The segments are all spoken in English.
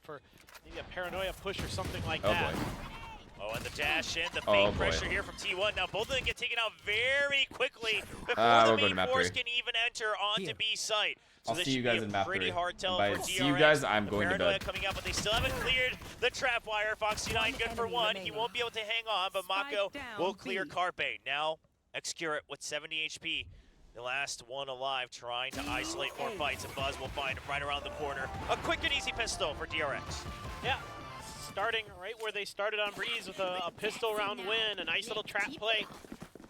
for maybe a paranoia push or something like Oh that. boy. Oh, and the dash in, the fake pressure here from T1. Now both of them get taken out very quickly before the main force can even enter onto B site. So I'll see you guys in map 3. Pretty hard tell for DRX. See you guys, I'm going to Paranoia bed. coming out, but they still haven't cleared the trap wire. Foxy9 good for one. He won't be able to hang on, but Mako will clear Carpe. Now, Excurate with 70 HP. The last one alive, trying to isolate more fights, and Buzz will find him right around the corner. A quick and easy pistol for DRX. Yeah, starting right where they started on Breeze with a pistol round win, a nice little trap play,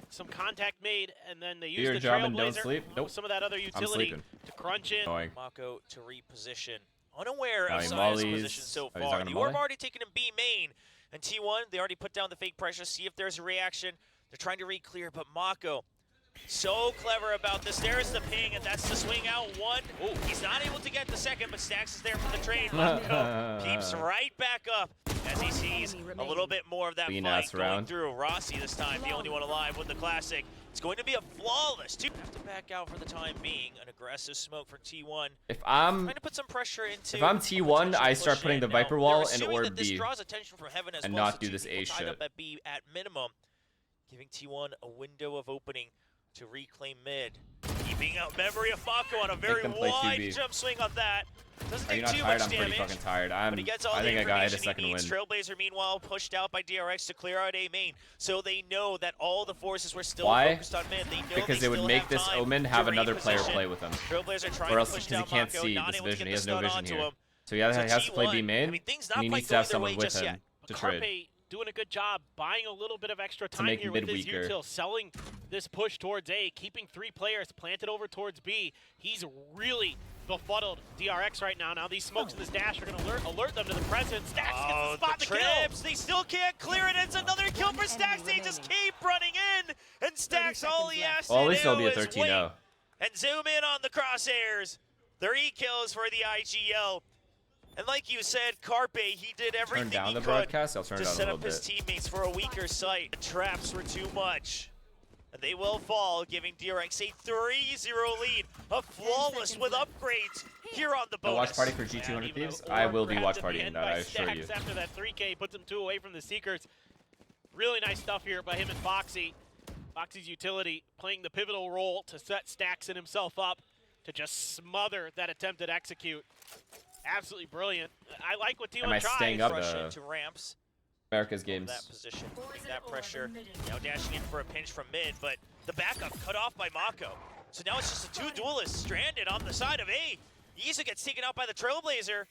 some contact made, and then they used the Trailblazer, nope. some of that other utility to crunch in. Mako to reposition. Unaware of Si's position so Oh, far. The Orb already taken in B main, and T1, they already put down the fake pressure, see if there's a reaction. They're trying to re-clear, but Mako, so clever about this. There's the ping, and that's the swing out one. Oh, he's not able to get the second, but Stacks is there for the trade. Mako keeps right back up as he sees a little bit more of that fight going through. Rossi this time, the only one alive with the classic. It's going to be a flawless two. Have to back out for the time being. An aggressive smoke for T1. If I'm trying to put some pressure into. If I'm T1, I start putting the Viper wall and or that this draws attention from Heaven as and well, not so do this A shit. Up at B at minimum, giving T1 a window of opening to reclaim mid. Keeping out memory of Mako on a very wide jump swing on that. Doesn't take too much damage. I'm pretty fucking tired. But he gets all I the think I got a information second he needs. win. Trailblazer, meanwhile, pushed out by DRX to clear out A main. So they know that all the forces were still focused on mid. They know because it would make this Omen have another player play with him. Trailblazer trying or else to push because he down can't Mako, see not this able to vision. get He has the no stun vision onto here. him. So he has to play B main, I mean, things and not he quite needs to have going their someone way with just him yet. to Carpe trade. doing a good job, buying a little bit of extra time make here mid with his weaker. util, selling this push towards A, keeping 3 players planted over towards B. He's really befuddled DRX right now. Now these smokes and this dash are going to alert them to the presence. Stacks gets the spot to kill. They still can't clear it. It's another kill for Stacks. They just keep running in, and Stacks all he has to do Well, at least it'll be a is 13-0. and zoom in on the crosshairs. 3 kills for the IGL. And like you said, Carpe, he did everything he could to set up his teammates for a weaker site. The traps were too much. And they will fall, giving DRX a 3-0 lead. A flawless with upgrades here on the bonus. Watch party for G200 Thieves? I will be watch partying that, I assure you. After that 3K, puts him 2 away from the Seekers. Really nice stuff here by him and Foxy. Foxy's utility playing the pivotal role to set Stacks and himself up to just smother that attempted execute. Absolutely brilliant. I like what T1 tried. Staying up to ramps. America's games. That position, putting that pressure. Now dashing in for a pinch from mid, but the backup cut off by Mako. So now it's just the 2 duelists stranded on the side of A. Yiza gets taken out by the Trailblazer,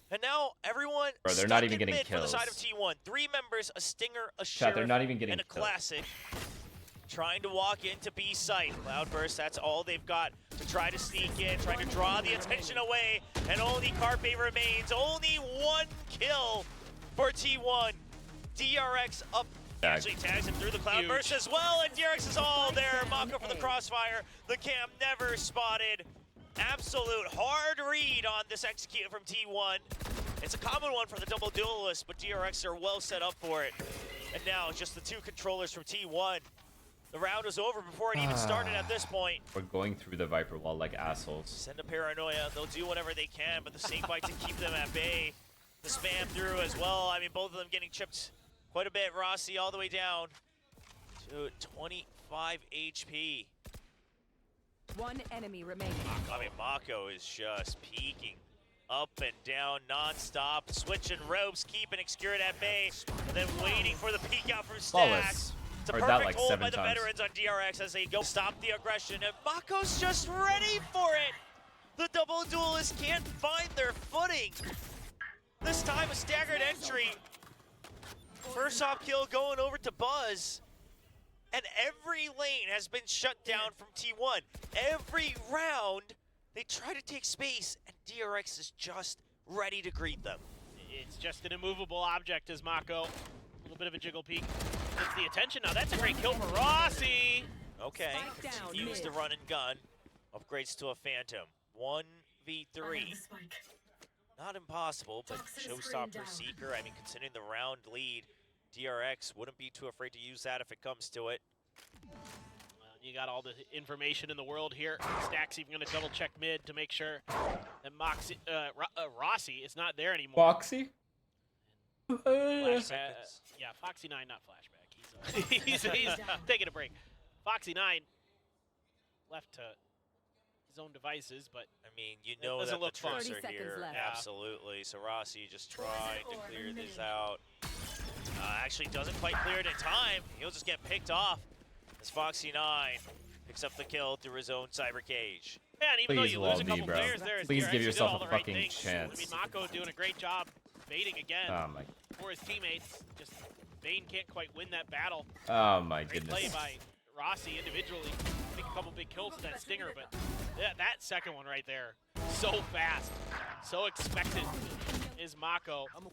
and now everyone they're not even getting mid kills. For the side of T1. 3 members, a Stinger, a Sheriff, they're not even getting and a Classic. Trying to walk into B site. Cloudburst, that's all they've got to try to sneak in, trying to draw the attention away, and only Carpe remains. Only 1 kill for T1. DRX up, actually tags him through the Cloudburst as well, and DRX is all there. Mako for the crossfire. The cam never spotted. Absolute hard read on this execute from T1. It's a common one for the double duelist, but DRX are well set up for it. And now just the 2 controllers from T1. The round was over before it even started at this point. We're going through the Viper wall like assholes. Send a paranoia. They'll do whatever they can, but the snake bite to keep them at bay. The spam through as well. I mean, both of them getting chipped quite a bit. Rossi all the way down to 25 HP. 1 enemy remaining. I mean, Mako is just peeking up and down non-stop, switching ropes, keeping Excurate at bay, and then waiting for the peek out from Stacks. It's a perfect hold by the veterans on DRX as they go stop the aggression, and Mako's just ready for it. The double duelists can't find their footing. This time a staggered entry. First off kill going over to Buzz. And every lane has been shut down from T1. Every round, they try to take space, and DRX is just ready to greet them. It's just an immovable object as Mako. A little bit of a jiggle peek. Gets the attention now. That's a great kill for Rossi. Okay, use the run and gun. Upgrades to a Phantom. 1v3. Not impossible, but showstopper Seeker. I mean, considering the round lead, DRX wouldn't be too afraid to use that if it comes to it. Well, you got all the information in the world here. Stacks even going to double check mid to make sure that And Rossi is not there anymore. Foxy? Yeah, Foxy 9, not flashback. He's taking a break. Foxy 9 left to his own devices, but I mean, you know doesn't that look the fun. troops 30 are seconds here. left. Absolutely. So Rossi just trying to clear this out. Actually doesn't quite clear it in time. He'll just get picked off as Foxy 9 picks up the kill through his own cyber cage. yeah, and even though Please you wall lose a me, couple bro. players there, Please DRX give did yourself all a the right fucking things. chance. I mean, Mako doing a great job baiting again Oh my. for his teammates. Just Bane can't quite win that battle. Oh my Great play goodness. by Rossi individually. I think a couple big kills with that stinger, but that second one right there, so fast, so expected is Mako. But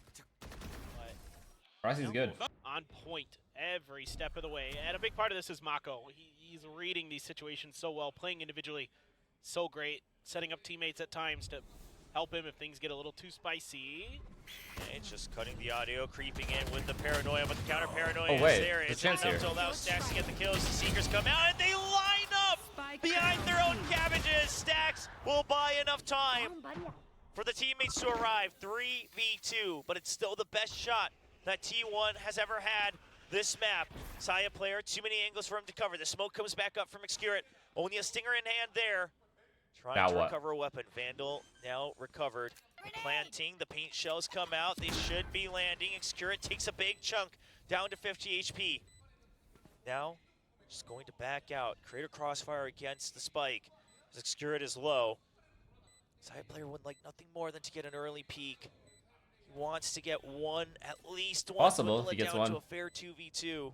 Rossi's good. on point every step of the way, and a big part of this is Mako. He's reading these situations so well, playing individually so great, setting up teammates at times to help him if things get a little too spicy. It's just cutting the audio, creeping in with the paranoia, but the counter paranoia Oh, wait, is there. there's It's a chance enough here. to allow Stacks to get the kills. The Seekers come out and they line up behind their own cabbages. Stacks will buy enough time for the teammates to arrive. 3v2, but it's still the best shot that T1 has ever had this map. Saya player, too many angles for him to cover. The smoke comes back up from Excurit. Only a stinger in hand there. Trying Now to what? recover a weapon. Vandal now recovered. Planting, the paint shells come out. They should be landing. Excurit takes a big chunk down to 50 HP. Now, just going to back out. Create a crossfire against the spike. As Excurit is low. Side player would like nothing more than to get an early peek. He wants to get one, at least one. Possible, Dwindle if it he gets down one. to a fair 2v2.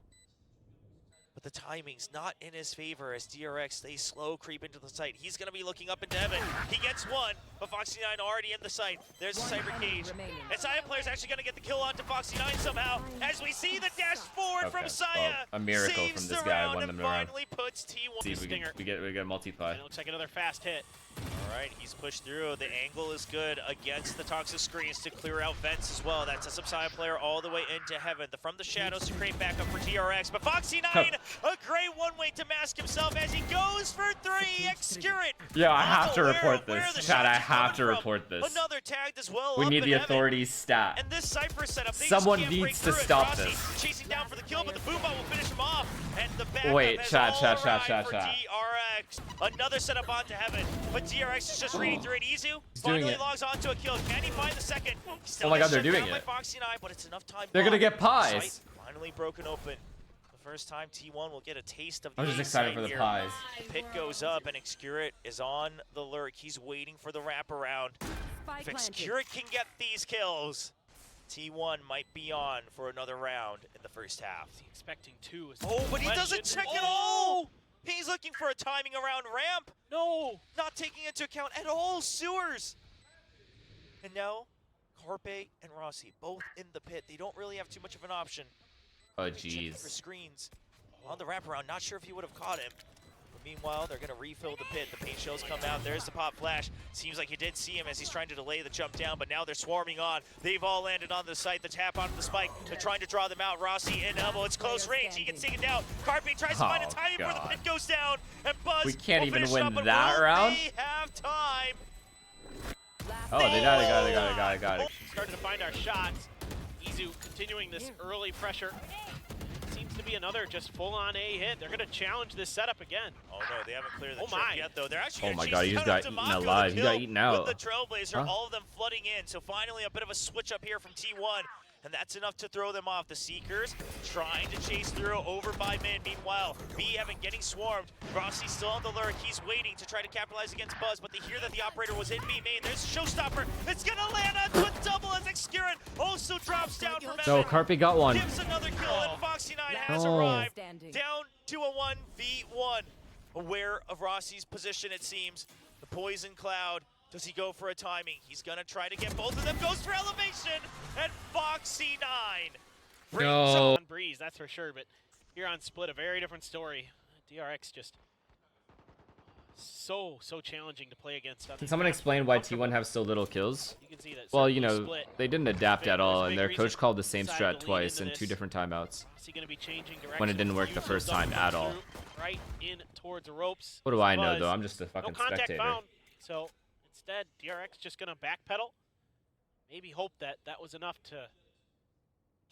But the timing's not in his favor as DRX stays slow, creep into the site. He's going to be looking up into heaven. He gets one, but Foxy9 already in the site. There's the cyber cage. And Saya player's actually going to get the kill onto Foxy9 somehow. As we see the dash forward from Saya. Well, a miracle Saves from this the guy round won and them around. finally puts T1. See if we get a multiply. And it looks like another fast hit. All right, he's pushed through. The angle is good against the toxic screens to clear out vents as well. That sets up Saya player all the way into heaven. From the shadows to create backup for DRX. But Foxy9, a great one-way to mask himself as he goes for 3. Excurit. Yeah, I have to report Where this. the Chat, I shots are have coming to from. report this. Another tagged as well. We up need in the heaven. authorities stat. And this Cypher setup, they Someone just can't needs break to through it. stop Rossi this. chasing down for the kill, but the boom bot will finish him off. And the backup Wait, has chat, all chat, arrived chat, for chat. DRX. Another setup onto heaven, but DRX is just reading through it. Izu He's doing finally it. logs onto a kill. Can he find the second? Still Oh my gets God, they're shut doing down it. by Foxy9, but it's enough time. They're gonna get pies. Site finally broken open. The first time T1 will get a taste of the I'm just A excited site for the here. pies. The pit goes up and Excurit is on the lurk. He's waiting for the wraparound. If Excurit can get these kills, T1 might be on for another round in the first half. Is he expecting 2? Oh, but he doesn't check at all! He's looking for a timing around ramp, No! not taking into account at all sewers. And now, Carpe and Rossi, both in the pit. They don't really have too much of an option. Oh Checking for jeez. screens on the wraparound. Not sure if he would have caught him. But meanwhile, they're going to refill the pit. The paint shells come out. There's the pop flash. Seems like he did see him as he's trying to delay the jump down, but now they're swarming on. They've all landed on the site. The tap onto the spike. They're trying to draw them out. Rossi in elbow. It's close range. He gets taken down. Carpe tries to find a Oh, timing before the God. pit goes down. And Buzz We can't will even finish win up, but that will round? They have time. Oh, they got it. Starting to find our shots. Izu continuing this early pressure. Seems to be another just full-on A hit. They're going to challenge this setup again. Oh no, they haven't cleared the Oh trick my. yet though. They're actually Oh gonna my chase God, he down just got Demaco eaten the alive. He got kill eaten out. With the Trailblazer, Huh? all of them flooding in. So finally a bit of a switch up here from T1. And that's enough to throw them off. The Seekers trying to chase through over by mid. Meanwhile, B7 getting swarmed. Rossi's still on the lurk. He's waiting to try to capitalize against Buzz, but they hear that the operator was in B main. There's a showstopper. It's gonna land onto a double as Excurit also drops down from No, Evan. Carpe got one. Gives another kill, and Foxy9 has Oh. arrived. Standing. Down to a 1v1. Aware of Rossi's position, it seems. The poison cloud. Does he go for a timing? He's gonna try to get both of them. Goes for elevation, and Foxy9 brings No. On Breeze, that's for sure, but here on Split, a very different story. DRX just so challenging to play against. Can someone explain why T1 have so little kills? You can see that. Well, certainly you know, Split. they didn't adapt at all, and their coach called the same Decided strat to lean twice into in this. 2 different timeouts. Is he going to be changing direction? When it didn't work the Use first those time at through, all. Right in towards the ropes. What do I know, Buzz. though? I'm just a No fucking contact spectator. found. So Instead, DRX just going to backpedal. Maybe hope that that was enough to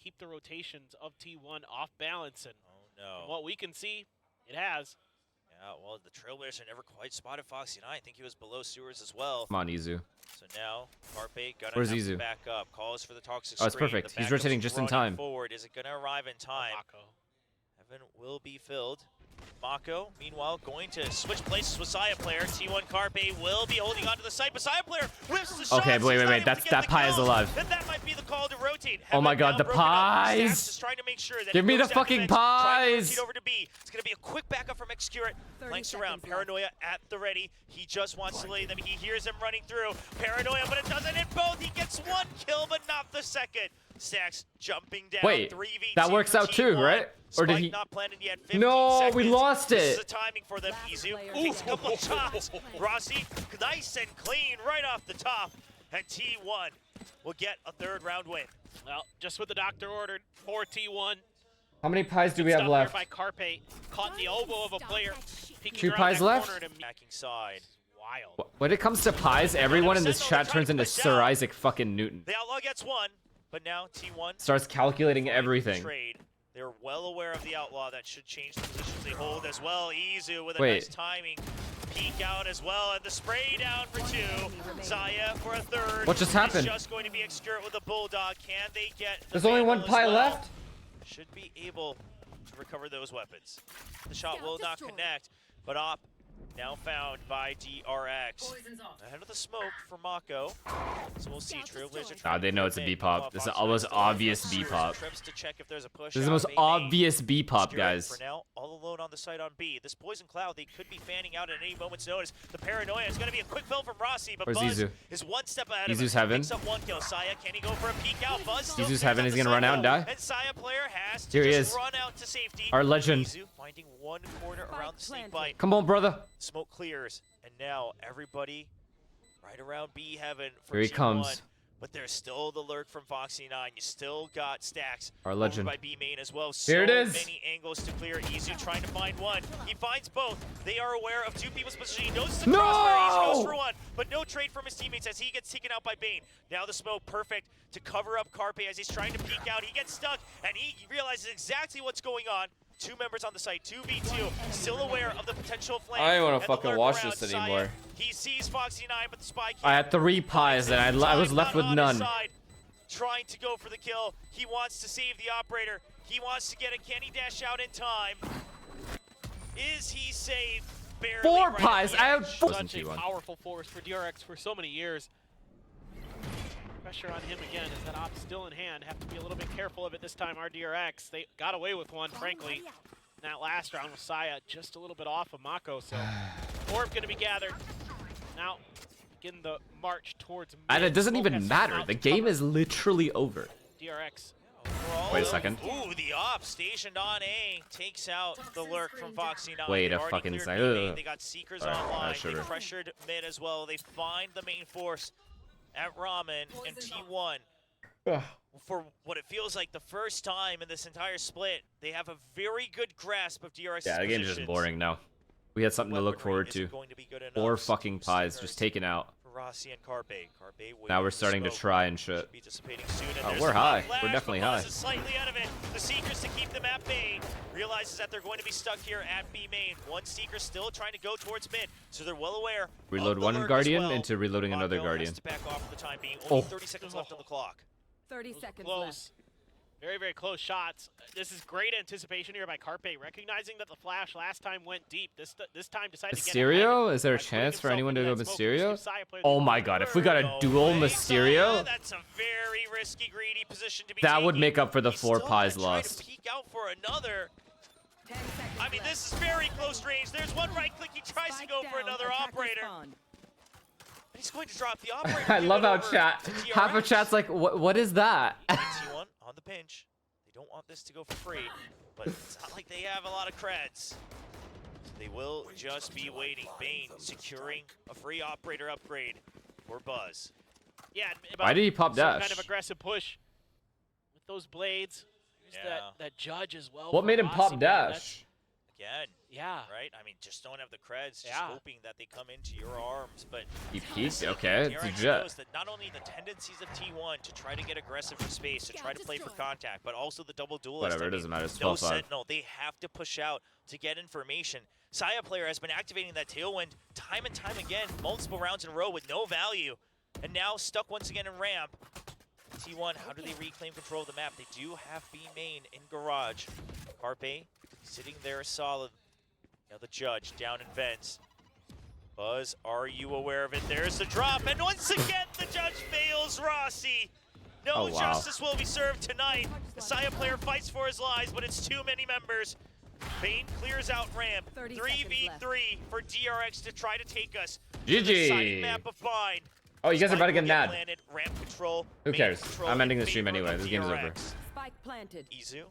keep the rotations of T1 off balance. And from what we can see, it has. Yeah, well, the Trailblazer never quite spotted Foxy 9. I think he was below sewers as well. Come on, Izu. So now, Carpe gonna Where's have Izu? to back up. Calls for the toxic Oh, it's screen. perfect. The He's rotating backup's just in running time. Forward. Is it gonna arrive in time? Mako. Heaven will be filled. Mako, meanwhile, going to switch places with Saya player. T1 Carpe will be holding onto the site, but Saya player whiffs the shot. Okay, wait. That pie is alive. And that might be the call to rotate. Oh my Heaven god, now the broken up. pies! Stax is trying to make sure that Give he me the goes down fucking defense, trying to pies! rotate over to B. It's going to be a quick backup from Excurate. 30 Flanks around. seconds left. Paranoia at the ready. He just wants to lay them. He hears them running through. Paranoia, but it doesn't hit both. He gets one kill, but not the second. Stax jumping down. Wait, 3v2 that works for out too, T1. right? Or did Spike he? not planted yet. 15 No, seconds. we lost This is it. the timing for them. Last Izu player takes a couple of standing. shots. Rossi, nice and clean right off the top. And T1 will get a third round win. Well, just what the doctor ordered for T1. How many pies do we Good have stuff left? Here by Carpe. Caught in the elbow of a player. Peeking Two around pies that left? corner to Backing side. wild. When it comes to pies, everyone in this Sentinel, chat they're trying turns to into push Sir down. Isaac fucking Newton. The Outlaw gets one, but now T1 Starts calculating fighting everything. Trade. They're well aware of the Outlaw. That should change the positions they hold as well. Izu with a Wait. nice timing. Peek out as well, and the spray down for two. Zaya for a third. What just happened? It's just going to be Excurate with a Bulldog. Can they get the There's only one Vandal as pie well? left. Should be able to recover those weapons. The shot Scout will not destroyed. connect, but Op now found by DRX. Ahead of the smoke for Mako. So we'll see. Trailblazer. Nah, they know it's a B-pop. This is the most obvious B-pop. Trips to check if there's a push This is the out. most They may obvious B-pop, obscure it guys. For now, all alone on the site on B. This Poison Cloud, they could be fanning out at any moment's notice. The Paranoia is going to be a quick fill from Rossi, but Where's Buzz Izu? is one step ahead Izu's of him. heaven. Picks up one kill. Saya, can he go for a peek out? Buzz still Izu's stays heaven. on He's the gonna run side out and though. die. And Saya player has to Here he just is. run out to safety. Our legend. Izu finding one corner around the snake planted. bite. Come on, brother. Smoke clears, and now everybody right around B heaven for Here he T1. comes. But there's still the lurk from Foxy 9. You still got Stax Our over legend. by B main as well. Here it So is. many angles to clear. Izu trying to find one. He finds both. They are aware of two people's position. He notices the No! crossfire. Izu goes for one, but no trade from his teammates as he gets taken out by Bane. Now the smoke perfect to cover up Carpe as he's trying to peek out. He gets stuck, and he realizes exactly what's going on. Two members on the site, 2v2, still aware of the potential flank. I don't wanna and the fucking lurk watch around this Saya. anymore. He sees Foxy 9, but the spy can't. I had 3 pies and I was left with none. Trying to go for the kill. He wants to save the operator. He wants to get a can he dash out in time. Is he safe? Barely 4 right pies. at the I edge. have 4. Such a powerful force for DRX for so many years. Pressure on him again as that op's still in hand. Have to be a little bit careful of it this time. Our DRX, they got away with one, frankly. In that last round with Saya just a little bit off of Mako, so orb going to be gathered. Now, begin the march towards mid. And it doesn't Smoke even has matter. come out The to game cover is literally over. DRX. Overall, Wait a though, second. Ooh, the op stationed on A takes out the lurk from Foxy 9. Wait They've a already fucking cleared second. B main. They got Seekers Alright, online. sure. They pressured mid as well. They find the main force at Ramen and T1. For what it feels like the first time in this entire split, they have a very good grasp of DRX's Yeah, the game's just positions. boring now. We had something to look Weaponry forward isn't to. going to be good enough. 4 fucking pies Seekers just taken out. for Rossi and Carpe. Carpe Now we're waiting starting to smoke. try and shit. Should be dissipating soon, and Oh, there's we're the high. flash, We're but definitely Buzz high. is slightly out of it. The Seekers to keep them at bay. Realizes that they're going to be stuck here at B main. One Seeker still trying to go towards mid, so they're well aware. Reload of the one lurk as Guardian well. into reloading another Mako Guardian. has to back off for the time being. Only Oh. 30 seconds left on the clock. 30 seconds close. left. Very, very close shots. This is great anticipation here by Carpe, recognizing that the flash last time went deep. This time decided to get Mysterio? ahead Is there a by putting chance for himself anyone to into go that smoke. Mysterio? Gives Saya player the Oh my god, if we got a No dual way, Mysterio, Saya. That's a very risky, greedy position to be that would taking. make up for the He's 4 still pies gonna try lost. to peek out for another. 10 seconds I mean, left. this is very close range. There's one right click. He tries to Spike go for down, another attacker operator. spawn. And he's going to drop the operator. I give love it how over chat, to half of DRX. chat's like, what is that? T1 on the pinch. They don't want this to go for free, but it's not like they have a lot of creds. So they will just be waiting. Bane securing a free operator upgrade for Buzz. Yeah, Why did he pop some dash? kind of aggressive push with those blades. There's Yeah. that judge as well. What for made him Rossi, pop man. dash? again. Yeah. Right? I mean, just don't have the creds, just Yeah. hoping that they come into your arms. But He peeked. Okay, it's DRX legit. knows that not only the tendencies of T1 to try to get aggressive for space, to try to play for contact, but also the double duelist. Whatever, I it mean, doesn't matter. It's no 12-5. Sentinel. They have to push out to get information. Saya player has been activating that tailwind time and time again, multiple rounds in a row with no value. And now stuck once again in ramp. T1, how do they reclaim control of the map? They do have B main in garage. Carpe sitting there solid. Now the judge down in vents. Buzz, are you aware of it? There's the drop, and once again the judge fails Rossi. No Oh, wow. justice will be served tonight. The Saya player fights for his lives, but it's too many members. Bane clears out ramp. 30 3v3 for DRX to try to take us. GG. To the exciting map of Bind. Oh, you guys are about to Spike get will mad. planted, ramp control, Who main cares? control I'm ending in the stream favor anyway. of This game's over. DRX. Spike planted. Izu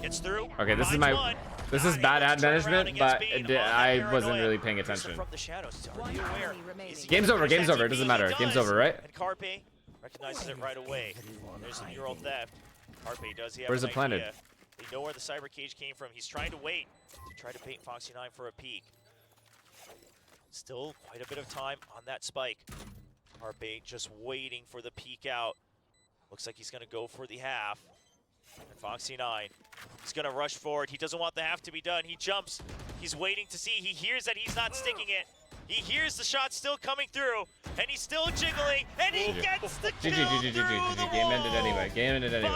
gets through. Okay, this is finds my one. this is Not bad able ad to turn around management, against but Bane on that I wasn't paranoia. really paying Cruiser attention. From the shadows. Are One you aware? enemy remaining. Is he Game's gonna over, finish game's that over, it TP? doesn't He matter. does. Game's over, right? And Carpe recognizes it right away. There's a mural theft. Carpe does he have Where's an it planted? idea? They know where the cyber cage came from. He's trying to wait to try to paint Foxy9 for a peek. Still quite a bit of time on that spike. Carpe just waiting for the peek out. Looks like he's going to go for the half. And Foxy9, he's going to rush forward. He doesn't want the half to be done. He jumps. He's waiting to see. He hears that he's not sticking it. He hears the shot still coming through, and he's still jiggling, and he gets the kill GG. through the Game ended wall. anyway. Game ended anyway.